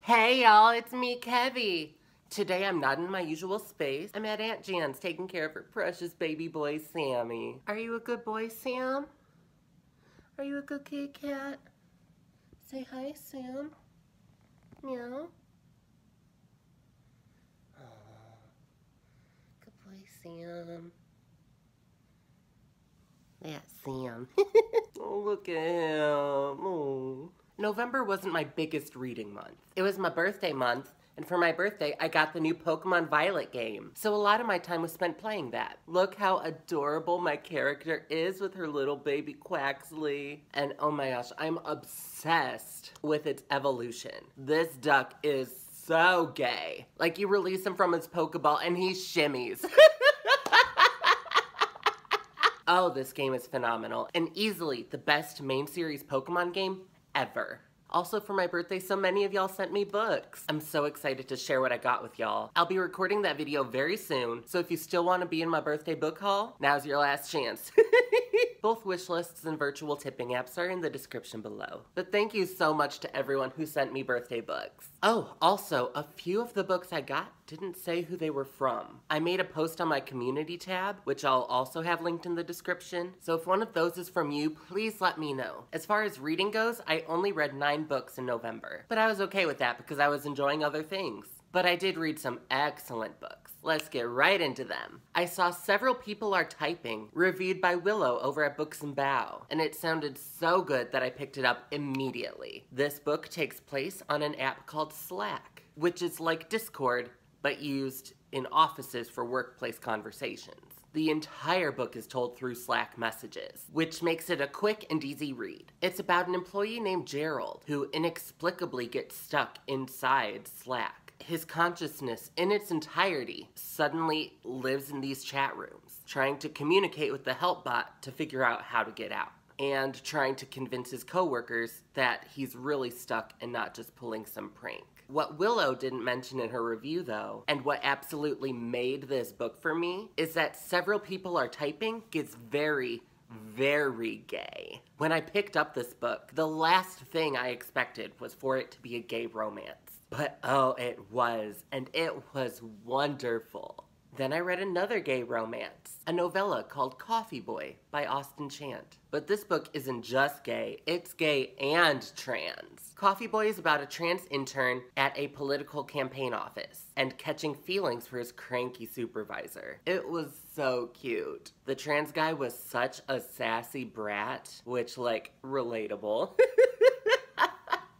Hey y'all, it's me, Kevvie. Today I'm not in my usual space. I'm at Aunt Jan's taking care of her precious baby boy, Sammy. Are you a good boy, Sam? Are you a good kitty cat? Say hi, Sam. Meow. Oh, good boy, Sam. That's Sam. Oh, look at him. Oh. November wasn't my biggest reading month. It was my birthday month, and for my birthday, I got the new Pokemon Violet game. So a lot of my time was spent playing that. Look how adorable my character is with her little baby Quaxley. And oh my gosh, I'm obsessed with its evolution. This duck is so gay. Like, you release him from his Pokeball and he shimmies. Oh, this game is phenomenal and easily the best main series Pokemon game ever. Also, for my birthday, so many of y'all sent me books. I'm so excited to share what I got with y'all. I'll be recording that video very soon, so if you still want to be in my birthday book haul, now's your last chance. Both wish lists and virtual tipping apps are in the description below. But thank you so much to everyone who sent me birthday books. Oh, also, a few of the books I got didn't say who they were from. I made a post on my community tab, which I'll also have linked in the description. So if one of those is from you, please let me know. As far as reading goes, I only read 9 books in November. But I was okay with that because I was enjoying other things. But I did read some excellent books. Let's get right into them. I saw Several People Are Typing, reviewed by Willow over at Books and Bow, and it sounded so good that I picked it up immediately. This book takes place on an app called Slack, which is like Discord, but used in offices for workplace conversations. The entire book is told through Slack messages, which makes it a quick and easy read. It's about an employee named Gerald who inexplicably gets stuck inside Slack. His consciousness in its entirety suddenly lives in these chat rooms, trying to communicate with the help bot to figure out how to get out, and trying to convince his coworkers that he's really stuck and not just pulling some prank. What Willow didn't mention in her review though, and what absolutely made this book for me, is that Several People Are Typing gets very, very gay. When I picked up this book, the last thing I expected was for it to be a gay romance. But oh, it was, and it was wonderful. Then I read another gay romance, a novella called Coffee Boy by Austin Chant. But this book isn't just gay, it's gay and trans. Coffee Boy is about a trans intern at a political campaign office and catching feelings for his cranky supervisor. It was so cute. The trans guy was such a sassy brat, which, like, relatable.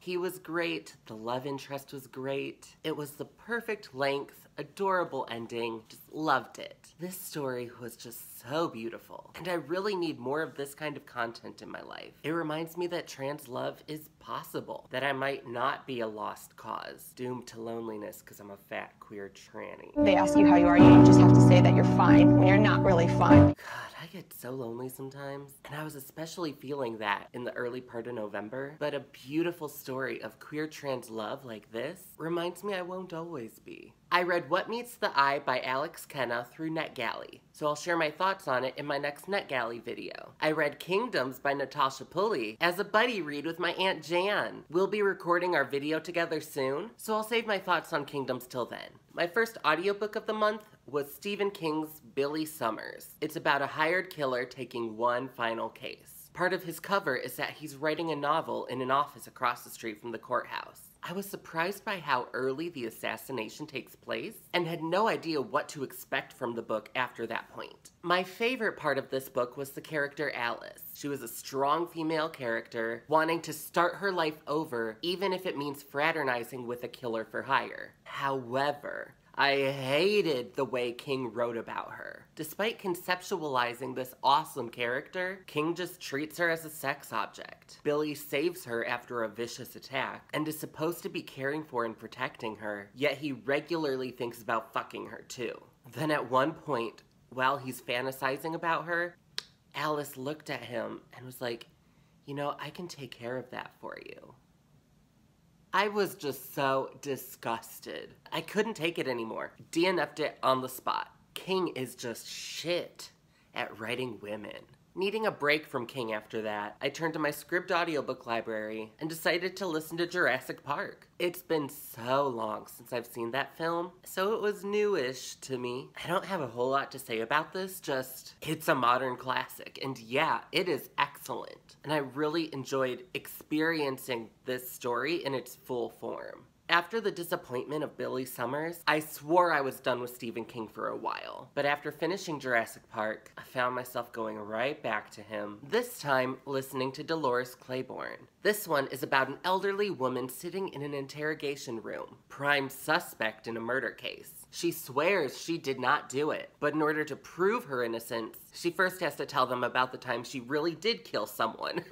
He was great, the love interest was great. It was the perfect length, adorable ending, just loved it. This story was just so beautiful, and I really need more of this kind of content in my life. It reminds me that trans love is possible, that I might not be a lost cause, doomed to loneliness because I'm a fat queer tranny. They ask you how you are, you just have to say that you're fine when you're not really fine. God, I get so lonely sometimes, and I was especially feeling that in the early part of November, but a beautiful story of queer trans love like this reminds me I won't always be. I read What Meets the Eye by Alex Kenna through NetGalley, so I'll share my thoughts on it in my next NetGalley video. I read Kingdoms by Natasha Pulley as a buddy read with my Aunt Jan. We'll be recording our video together soon, so I'll save my thoughts on Kingdoms till then. My first audiobook of the month was Stephen King's Billy Summers. It's about a hired killer taking one final case. Part of his cover is that he's writing a novel in an office across the street from the courthouse. I was surprised by how early the assassination takes place and had no idea what to expect from the book after that point. My favorite part of this book was the character Alice. She was a strong female character wanting to start her life over even if it means fraternizing with a killer for hire. However, I hated the way King wrote about her. Despite conceptualizing this awesome character, King just treats her as a sex object. Billy saves her after a vicious attack and is supposed to be caring for and protecting her, yet he regularly thinks about fucking her too. Then at one point, while he's fantasizing about her, Alice looked at him and was like, "You know, I can take care of that for you." I was just so disgusted. I couldn't take it anymore. DNF'd it on the spot. King is just shit at writing women. Needing a break from King after that, I turned to my Scribd audiobook library and decided to listen to Jurassic Park. It's been so long since I've seen that film, so it was newish to me. I don't have a whole lot to say about this, just it's a modern classic, and yeah, it is excellent. And I really enjoyed experiencing this story in its full form. After the disappointment of Billy Summers, I swore I was done with Stephen King for a while. But after finishing Jurassic Park, I found myself going right back to him, this time listening to Dolores Claiborne. This one is about an elderly woman sitting in an interrogation room, prime suspect in a murder case. She swears she did not do it, but in order to prove her innocence, she first has to tell them about the time she really did kill someone.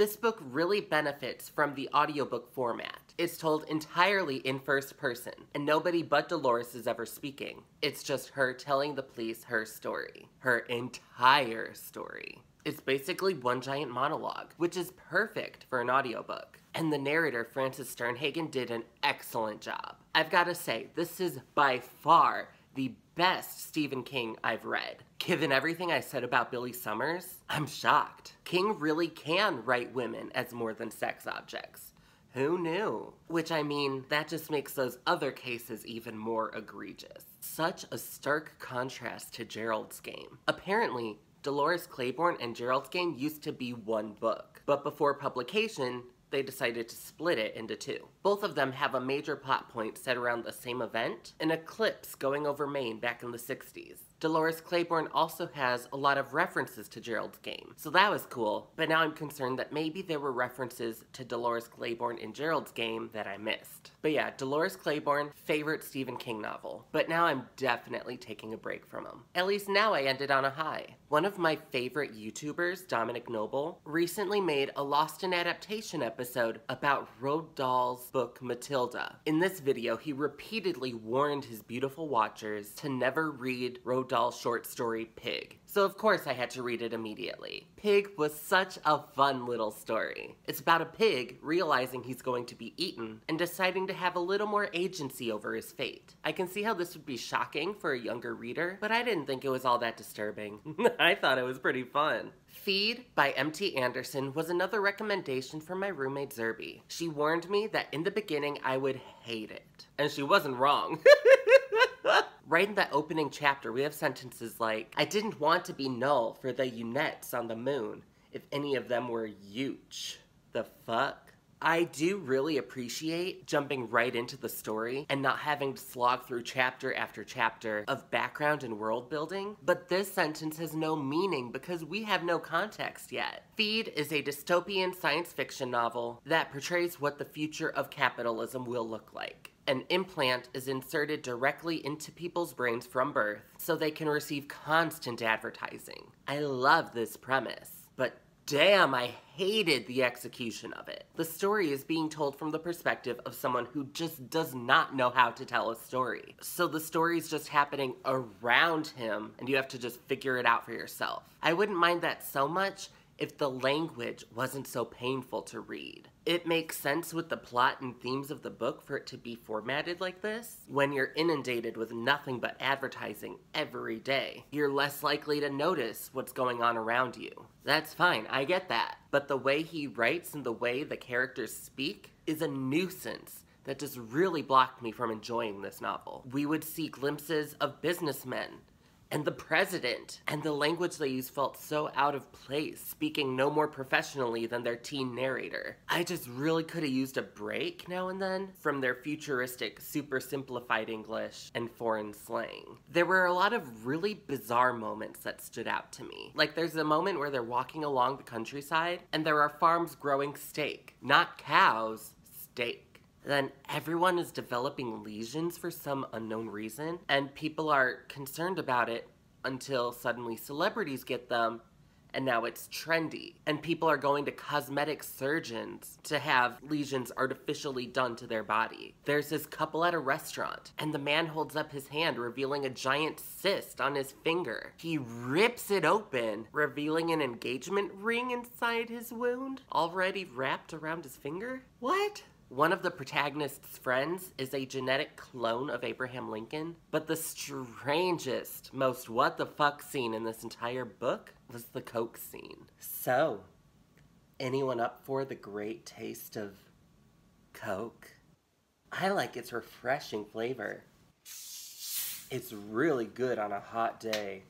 This book really benefits from the audiobook format. It's told entirely in first person, and nobody but Dolores is ever speaking. It's just her telling the police her story. Her entire story. It's basically one giant monologue, which is perfect for an audiobook. And the narrator, Frances Sternhagen, did an excellent job. I've got to say, this is by far the best Stephen King I've read. Given everything I said about Billy Summers, I'm shocked. King really can write women as more than sex objects. Who knew? Which, I mean, that just makes those other cases even more egregious. Such a stark contrast to Gerald's Game. Apparently, Dolores Claiborne and Gerald's Game used to be one book, but before publication, they decided to split it into two. Both of them have a major plot point set around the same event, an eclipse going over Maine back in the 60s. Dolores Claiborne also has a lot of references to Gerald's Game, so that was cool, but now I'm concerned that maybe there were references to Dolores Claiborne in Gerald's Game that I missed. But yeah, Dolores Claiborne, favorite Stephen King novel, but now I'm definitely taking a break from him. At least now I ended on a high. One of my favorite YouTubers, Dominic Noble, recently made a Lost in Adaptation episode about Roald Dahl's book Matilda. In this video, he repeatedly warned his beautiful watchers to never read Roald Dahl's short story Pig. So of course I had to read it immediately. Pig was such a fun little story. It's about a pig realizing he's going to be eaten and deciding to have a little more agency over his fate. I can see how this would be shocking for a younger reader, but I didn't think it was all that disturbing. I thought it was pretty fun. Feed by M.T. Anderson was another recommendation from my roommate Zerby. She warned me that in the beginning I would hate it. And she wasn't wrong. Right in that opening chapter, we have sentences like, I didn't want to be null for the unettes on the moon, if any of them were huge. The fuck? I do really appreciate jumping right into the story and not having to slog through chapter after chapter of background and world building, but this sentence has no meaning because we have no context yet. Feed is a dystopian science fiction novel that portrays what the future of capitalism will look like. An implant is inserted directly into people's brains from birth so they can receive constant advertising. I love this premise, but damn, I hated the execution of it. The story is being told from the perspective of someone who just does not know how to tell a story. So the story is just happening around him and you have to just figure it out for yourself. I wouldn't mind that so much if the language wasn't so painful to read. It makes sense with the plot and themes of the book for it to be formatted like this. When you're inundated with nothing but advertising every day, you're less likely to notice what's going on around you. That's fine, I get that. But the way he writes and the way the characters speak is a nuisance that just really blocked me from enjoying this novel. We would see glimpses of businessmen and the president, and the language they use felt so out of place, speaking no more professionally than their teen narrator. I just really could have used a break now and then from their futuristic, super simplified English and foreign slang. There were a lot of really bizarre moments that stood out to me. Like there's a moment where they're walking along the countryside, and there are farms growing steak. Not cows, steak. Then everyone is developing lesions for some unknown reason, and people are concerned about it until suddenly celebrities get them, and now it's trendy. And people are going to cosmetic surgeons to have lesions artificially done to their body. There's this couple at a restaurant, and the man holds up his hand, revealing a giant cyst on his finger. He rips it open, revealing an engagement ring inside his wound, already wrapped around his finger? What? One of the protagonist's friends is a genetic clone of Abraham Lincoln, but the strangest, most what the fuck scene in this entire book was the Coke scene. So, anyone up for the great taste of Coke? I like its refreshing flavor. It's really good on a hot day.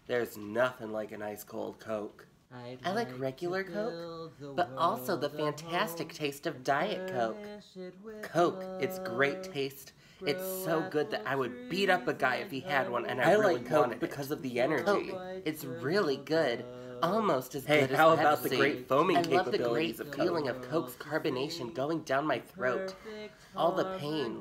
There's nothing like an ice cold Coke. I like regular Coke, but also the fantastic taste of Diet Coke. Coke, it's great taste. It's so good that I would beat up a guy if he had one, and I really like Coke wanted because of the energy. Coke, it's really good. Almost as good as how Pepsi. about the great foaming capabilities of Coke? I love the great feeling of Coke's carbonation going down my throat. All the pain,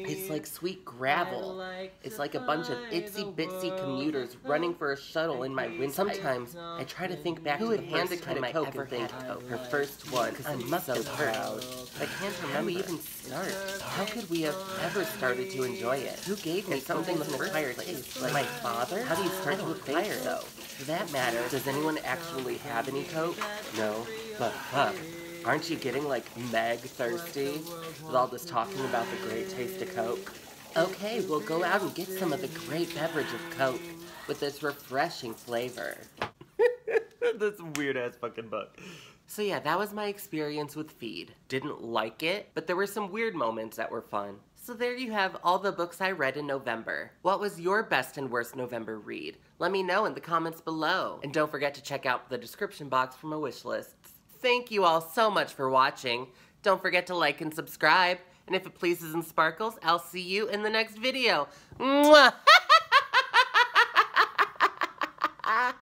it's like sweet gravel. It's like a bunch of itsy-bitsy commuters running for a shuttle in my windpipe. Sometimes I try to think back to the first time I ever had Coke, her first one, because I must have hurt. I can't remember. How we even start? How could we have ever started to enjoy it? Who gave me something with an acquired taste? Like my father? How do you start to acquire though? For that matter, does anyone actually have any Coke? No, but fuck. Aren't you getting, meg thirsty with all this talking about the great taste of Coke? Okay, we'll go out and get some of the great beverage of Coke with this refreshing flavor. That's a weird-ass fucking book. So yeah, that was my experience with Feed. Didn't like it, but there were some weird moments that were fun. So there you have all the books I read in November. What was your best and worst November read? Let me know in the comments below. And don't forget to check out the description box for my wish lists. Thank you all so much for watching. Don't forget to like and subscribe. And if it pleases and sparkles, I'll see you in the next video. Mwah!